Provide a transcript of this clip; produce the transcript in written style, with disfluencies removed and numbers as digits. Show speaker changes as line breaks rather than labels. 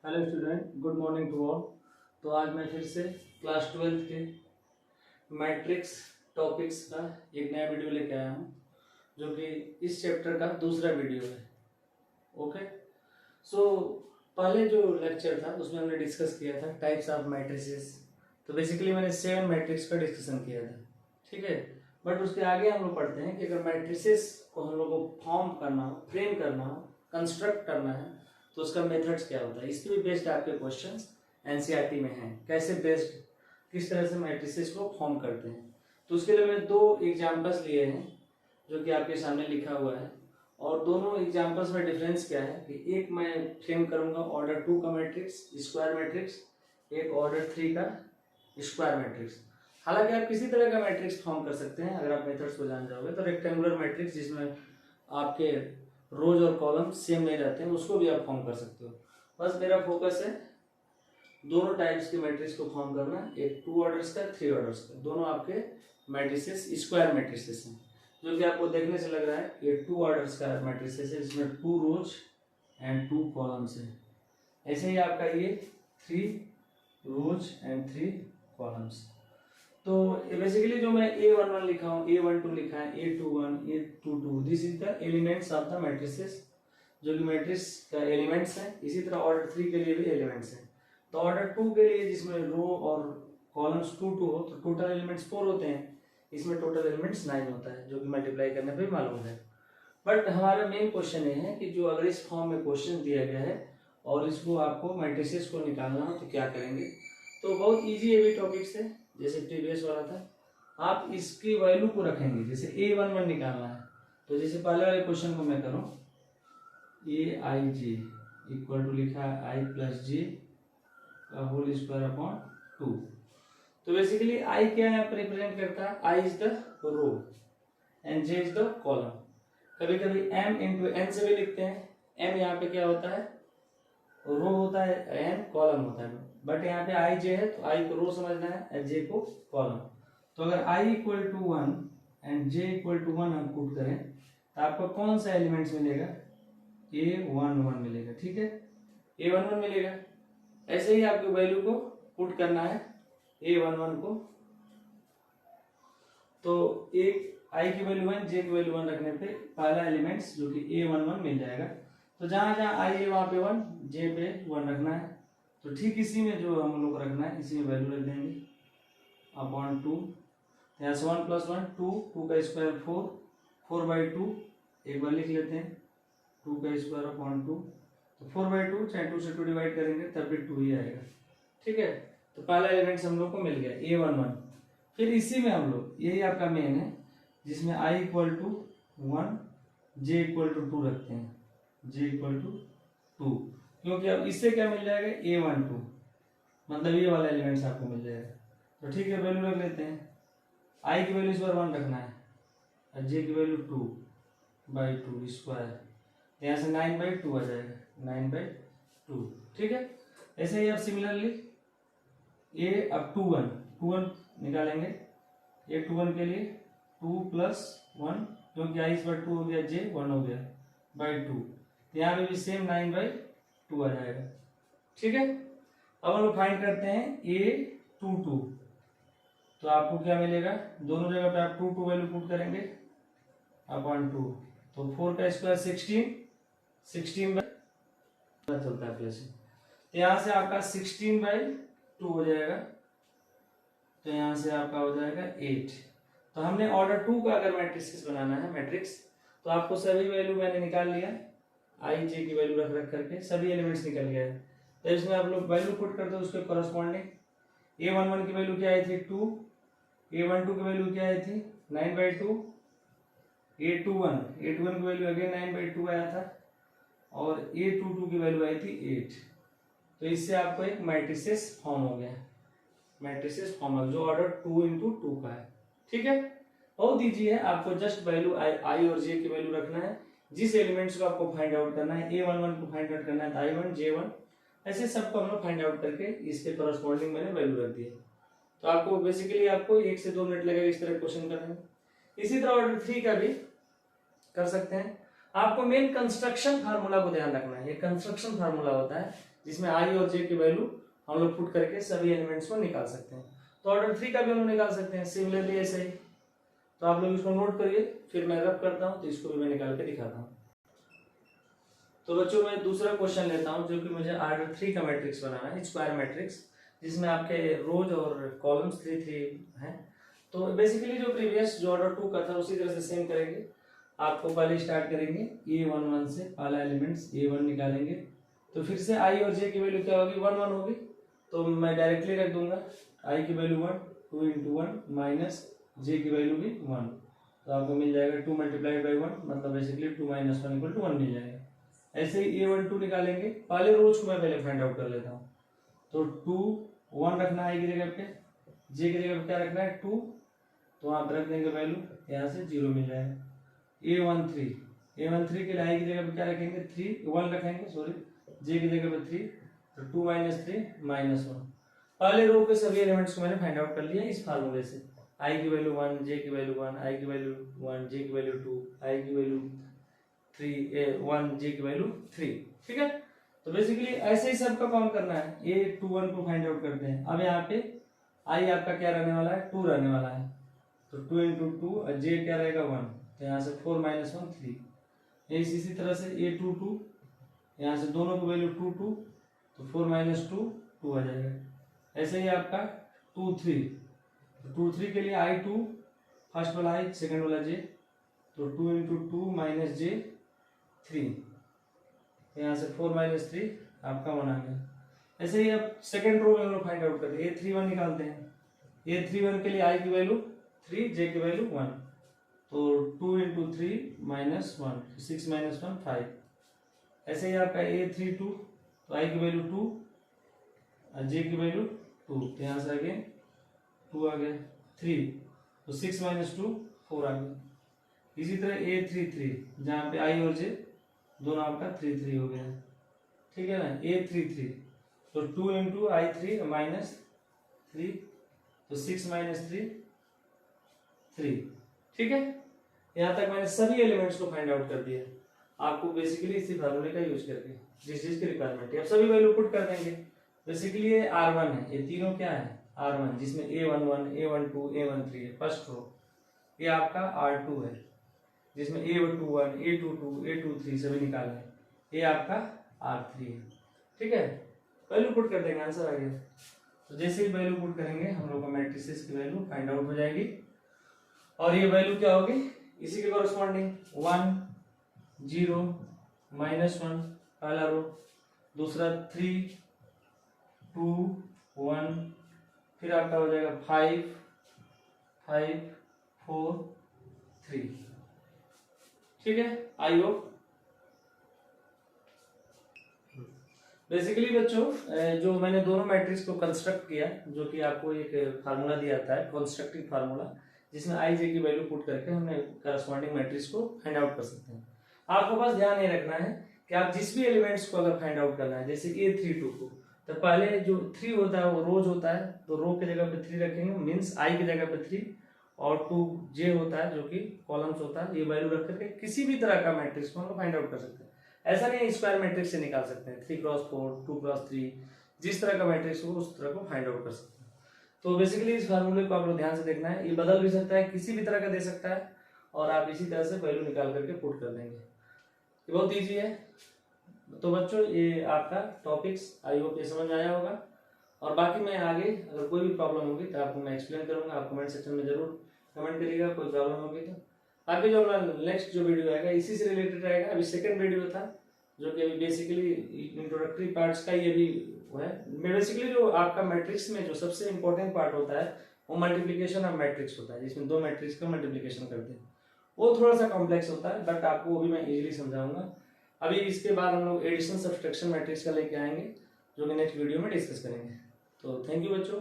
Hello student, good morning to all. तो आज मैं फिर से क्लास 12 के मैट्रिक्स टॉपिक्स का एक नया वीडियो लेके आया हूँ, जो कि इस चैप्टर का दूसरा वीडियो है। ओके, सो पहले जो लेक्चर था उसमें हमने डिस्कस किया था टाइप्स ऑफ मैट्रिसेस। तो बेसिकली मैंने 7 मैट्रिक्स का डिस्कशन किया था, ठीक है। बट उसके आगे हम लोग पढ़ते हैं कि अगर मैट्रिसेस को हम लोग को फॉर्म करना हो, फ्रेम करना हो, कंस्ट्रक्ट करना है, तो उसका मेथड्स क्या होता है। इसके भी बेस्ड आपके क्वेश्चंस एनसीईआरटी में हैं, कैसे बेस्ड किस तरह से मैट्रिसेस को फॉर्म करते हैं। तो उसके लिए मैंने 2 एग्जांपल्स लिए हैं जो कि आपके सामने लिखा हुआ है। और दोनों एग्जांपल्स में डिफरेंस क्या है कि एक मैं फ्रेम करूंगा ऑर्डर 2 का मैट्रिक्स स्क्वायर मैट्रिक्स, एक ऑर्डर 3 का स्क्वायर मैट्रिक्स। हालांकि आप किसी तरह का मैट्रिक्स फॉर्म कर सकते हैं अगर आप मेथड्स को जान जाओगे। तो रेक्टेंगुलर मैट्रिक्स जिसमें आपके रोज और कॉलम सेम नहीं रहते हैं, उसको भी आप फॉर्म कर सकते हो। बस मेरा फोकस है दोनों टाइप्स के मैट्रिक्स को फॉर्म करना, एक 2 ऑर्डर्स का, 3 ऑर्डर्स का। दोनों आपके मैट्रिसेस स्क्वायर मैट्रिसेस हैं, जो कि आपको देखने से लग रहा है ये 2 ऑर्डर्स का मैट्रिसेस है, जिसमें 2 रोज एंड 2 कॉलम्स है। ऐसे ही आपका ये 3 रोज एंड 3 कॉलम्स। तो बेसिकली जो मैं A11 लिखा हूँ, A12 लिखा है, A21, A22, this is the elements of the matrices, जो कि मैट्रिक्स का एलिमेंट्स हैं। इसी तरह ऑर्डर 3 के लिए भी एलिमेंट्स हैं। तो ऑर्डर 2 के लिए जिसमें रो और कॉलम्स 2 2 हो, तो टोटल एलिमेंट्स 4 होते हैं। इसमें टोटल एलिमेंट्स 9 होता है, जो कि मल्टीप्लाई करने पे मालूम है। बट हमारा मेन क्वेश्चन ये है कि जो अगर इस फॉर्म में क्वेश्चन दिया गया है और इसको आपको मैट्रिसेस को निकालना हो तो क्या करेंगे। तो बहुत ईजी है भी टॉपिक्स है, जैसे प्रीवियस वाला था। आप इसकी वैल्यू को रखेंगे, जैसे A11 निकालना है, तो जैसे पहले वाले क्वेश्चन को मैं करूं, AIJ इक्वल टू लिखा है I प्लस जे का होल स्क्वायर अपॉन 2। तो बेसिकली I क्या है, रिप्रेजेंट करता है, I is the row and J is the column. कभी कभी M इंटू N से भी लिखते हैं। M यहाँ पे क्या होता है, रो होता है, N कॉलम होता है। बट यहाँ पे I J है, तो I को रो समझना है और J को कॉलम। तो अगर I equal to 1 and J equal to 1 हम पुट करें, तो आपको कौन सा एलिमेंट्स मिलेगा, A11 मिलेगा, ठीक है, A11 मिलेगा। ऐसे ही आपको वैल्यू को पुट करना है A11 को। तो एक I की वैल्यू 1, J की वैल्यू 1 रखने पे पहला एलिमेंट्स जो कि A11 मिल जाएगा। तो जहां जहां I है वहां पे 1, J पे 1 रखना है। तो ठीक इसी में जो हम लोग रखना है, इसी में वैल्यू रख देंगे अपॉन 2। यहाँ से 1 प्लस 1 2, 2 का स्क्वायर 4, 4/2 एक बार लिख लेते हैं, 2 का स्क्वायर अपॉन 2। तो 4/2 चाहे 2 से 2 डिवाइड करेंगे तब भी 2 ही आएगा, ठीक है। तो पहला एलिमेंट्स हम लोग को मिल गया A11। फिर इसी में हम लोग, यही आपका मेन है, जिसमें I equal to 1, J equal to 2 रखते हैं, J इक्वल टू 2, क्योंकि अब इससे क्या मिल जाएगा, A12, मतलब ये वाला एलिमेंट्स आपको मिल जाएगा। तो ठीक है, वैल्यू रख लेते हैं। I की वैल्यू इस बार 1 रखना है और J की वैल्यू 2/2 स्क्वायर, यहाँ से 9/2 आ जाएगा, 9/2, ठीक है। ऐसे ही आप सिमिलरली A अब 2 1 निकालेंगे। A21 के लिए 2 प्लस 1, क्योंकि I इस बार 2 हो गया, J 1 हो गया /2, तो यहाँ पे भी सेम 9/2 आ जाएगा, ठीक है। अब हम लोग फाइंड करते हैं A22। तो आपको क्या मिलेगा, दोनों जगह पे आप 2 वैल्यू पुट करेंगे अपॉन 2। तो 4 का स्क्वायर 16 चलता है प्लस, तो यहाँ से आपका 16/2 हो जाएगा। तो यहाँ से आपका हो जाएगा 8। तो हमने ऑर्डर 2 का अगर मैट्रिक्स बनाना है मैट्रिक्स, तो आपको सभी वैल्यू मैंने निकाल लिया, I J की वैल्यू रख रख करके सभी एलिमेंट्स निकल गया है। तो इसमें आप लोग वैल्यू पुट करते हो उसके कॉरस्पॉन्डिंग। A11 की वैल्यू क्या आई थी 2, A12 की वैल्यू क्या आई थी 9/2, A21 की वैल्यू अगेन 9/2 आया था, और A22 की वैल्यू आई थी 8। तो इससे आपको एक मैट्रिसेस फॉर्म हो गया, मैट्रिसेस फॉर्म जो ऑर्डर 2 इंटू 2 का है, ठीक है। बहुत ईजी है, आपको जस्ट वैल्यू I और J की वैल्यू रखना है। जिस एलिमेंट्स को आपको फाइंड आउट करना है, A11 को फाइंड आउट करना है तो I1 J1, ऐसे सबको हम लोग फाइंड आउट करके इसके कॉरस्पॉन्डिंग मैंने वैल्यू रख दिया। तो आपको बेसिकली आपको 1 से 2 मिनट लगेगा इस तरह क्वेश्चन करने में। इसी तरह ऑर्डर 3 का भी कर सकते हैं। आपको मेन कंस्ट्रक्शन फार्मूला को ध्यान रखना है। ये कंस्ट्रक्शन फार्मूला होता है जिसमें आई और जे की वैल्यू हम लोग पुट करके सभी एलिमेंट्स को निकाल सकते हैं। तो ऑर्डर 3 का भी हम लोग निकाल सकते हैं सिमिलरली ऐसे ही। तो आप लोग इसको नोट करिए, फिर मैं रब करता हूँ तो इसको भी मैं निकाल के दिखाता हूँ। तो बच्चों मैं दूसरा क्वेश्चन लेता हूँ जो कि मुझे ऑर्डर 3 का मैट्रिक्स बनाना है, स्क्वायर मैट्रिक्स, जिसमें आपके रोज और कॉलम्स 3 हैं। तो बेसिकली जो प्रीवियस जो ऑर्डर 2 का था उसी तरह से सेम करेंगे। आपको पहले स्टार्ट करेंगे A11 से, पहला एलिमेंट्स A1 निकालेंगे। तो फिर से आई और जे की वैल्यू क्या होगी, 1 1 होगी। तो मैं डायरेक्टली रख दूंगा आई की वैल्यू 1, 2 इंटू 1 माइनस जे की वैल्यू भी 1। तो आपको मिल जाएगा 2 मल्टीप्लाइड बाई 1, मतलब बेसिकली 2 माइनस 1 इक्वल टू 1 मिल जाएगा। ऐसे ही A12 निकालेंगे। पहले रोज को मैं पहले फाइंड आउट कर लेता हूँ। तो 2 1 रखना है आई की जगह पे, जे की जगह पे क्या रखना है 2, तो आप रख देंगे वैल्यू, यहाँ से 0 मिल जाएगा। A13 के लिए आई की जगह पे क्या रखेंगे 1 रखेंगे, सॉरी जे की जगह पे 3, तो 2 माइनस 3 माइनस 1। पहले रो के सभी एलिमेंट्स को मैंने फाइंड आउट कर लिया इस फार्मूले से। आई की वैल्यू 1, जे की वैल्यू 1, आई की वैल्यू 1, जे की वैल्यू 2, आई की वैल्यू 3, 1, जे की वैल्यू 3। ठीक है, तो बेसिकली ऐसे ही सबका काउंट करना है। A21 को फाइंड आउट करते हैं। अब यहाँ पे आई आपका क्या रहने वाला है 2 रहने वाला है, तो 2 इंटू 2 और जे क्या रहेगा 1, तो यहाँ से 4 माइनस 1 3। इसी तरह से A22, यहाँ से दोनों की वैल्यू 2 2, तो 4 माइनस 2 2 आ जाएगा। ऐसे ही आपका 2 3, तो 2 3 के लिए I2 फर्स्ट वाला आई, सेकंड वाला जे, तो 2 इंटू 2 माइनस जे 3, यहाँ से 4 माइनस 3 आपका 1 आ गया। ऐसे ही अब सेकंड रो में हम लोग फाइंड आउट करते हैं। A31 निकालते हैं। A31 के लिए आई की वैल्यू 3, जे की वैल्यू 1, तो 2 इंटू 3 माइनस 1, 6 माइनस 1 5। ऐसे ही आपका A32, तो आई की वैल्यू 2 और जे की वैल्यू 2, तो यहाँ से आगे 2 आ गया 3, तो 6 माइनस 2 4 आ गया। इसी तरह A33, जहाँ पे आई और जे दोनों आपका 3 3 हो गया। ठीक है ना, A33, तो 2 इंटू I3 माइनस 3, तो 6 माइनस 3 3। ठीक है, यहाँ तक मैंने सभी एलिमेंट्स को फाइंड आउट कर दिया। आपको बेसिकली इसी फार्मूले का यूज करके जिस चीज की रिक्वायरमेंट है अब सभी वैल्यू पुट कर देंगे। बेसिकली ये R1 है, ये तीनों क्या है R1, जिसमें A11, A12, A13 है फर्स्ट रो। ये आपका R2 है, जिसमें A21, A22, A23 सभी निकाले हैं। ये आपका R3 है। ठीक है, वैल्यू पुट कर देंगे, आंसर आ गया। तो जैसे ही वैल्यू पुट करेंगे हम लोग का मैट्रिसेस की वैल्यू फाइंड आउट हो जाएगी। और ये वैल्यू क्या होगी, इसी के कॉरस्पॉन्डिंग 1 0 माइनस 1 पहला रो, दूसरा 3 2 1, फिर आपका हो जाएगा 5 5 4 3। ठीक है, आई होप बेसिकली बच्चों जो मैंने दोनों मैट्रिक्स को कंस्ट्रक्ट किया, जो कि आपको एक फार्मूला दिया था कंस्ट्रक्टिव फार्मूला, जिसमें आई जे की वैल्यू पुट करके हमने करस्पॉन्डिंग मैट्रिक्स को फाइंड आउट कर सकते हैं। आपको बस ध्यान ये रखना है कि आप जिस भी एलिमेंट्स को अगर फाइंड आउट करना है, जैसे A32 को, तो पहले जो 3 होता है वो रोज होता है, तो रो की जगह पे 3 रखेंगे, मीन्स आई की जगह पे 3, और 2 जे होता है जो कि कॉलम्स होता है। ये वैल्यू रख करके किसी भी तरह का मैट्रिक्स को हम फाइंड आउट कर सकते हैं। ऐसा नहीं स्क्वायर मैट्रिक्स से निकाल सकते हैं, 3x4, 2x3, जिस तरह का मैट्रिक्स हो उस तरह को फाइंड आउट कर सकते हैं। तो बेसिकली इस फार्मूले को आप लोग ध्यान से देखना है, ये बदल भी सकता है, किसी भी तरह का दे सकता है, और आप इसी तरह से वैल्यू निकाल करके पुट कर देंगे। ये बहुत ईजी है। तो बच्चों ये आपका टॉपिक्स आई होप ये समझ आया होगा, और बाकी मैं आगे अगर कोई भी प्रॉब्लम होगी तो आपको मैं एक्सप्लेन करूंगा। आप कमेंट सेक्शन में जरूर कमेंट करिएगा, कोई प्रॉब्लम होगी तो। आगे जो हमारा नेक्स्ट जो वीडियो आएगा इसी से रिलेटेड रहेगा। अभी सेकंड वीडियो था जो कि अभी बेसिकली इंट्रोडक्टरी पार्ट्स का ये भी है। बेसिकली जो आपका मैट्रिक्स में जो सबसे इंपॉर्टेंट पार्ट होता है वो मल्टीप्लिकेशन ऑफ मैट्रिक्स होता है, जिसमें दो मैट्रिक्स का मल्टीप्लिकेशन करते हैं। वो थोड़ा सा कॉम्प्लेक्स होता है, बट आपको वो भी मैं इजीली समझाऊंगा। अभी इसके बाद हम लोग एडिशन सब्सट्रैक्शन मैट्रिक्स का लेके आएंगे, जो कि नेक्स्ट वीडियो में डिस्कस करेंगे। तो थैंक यू बच्चों।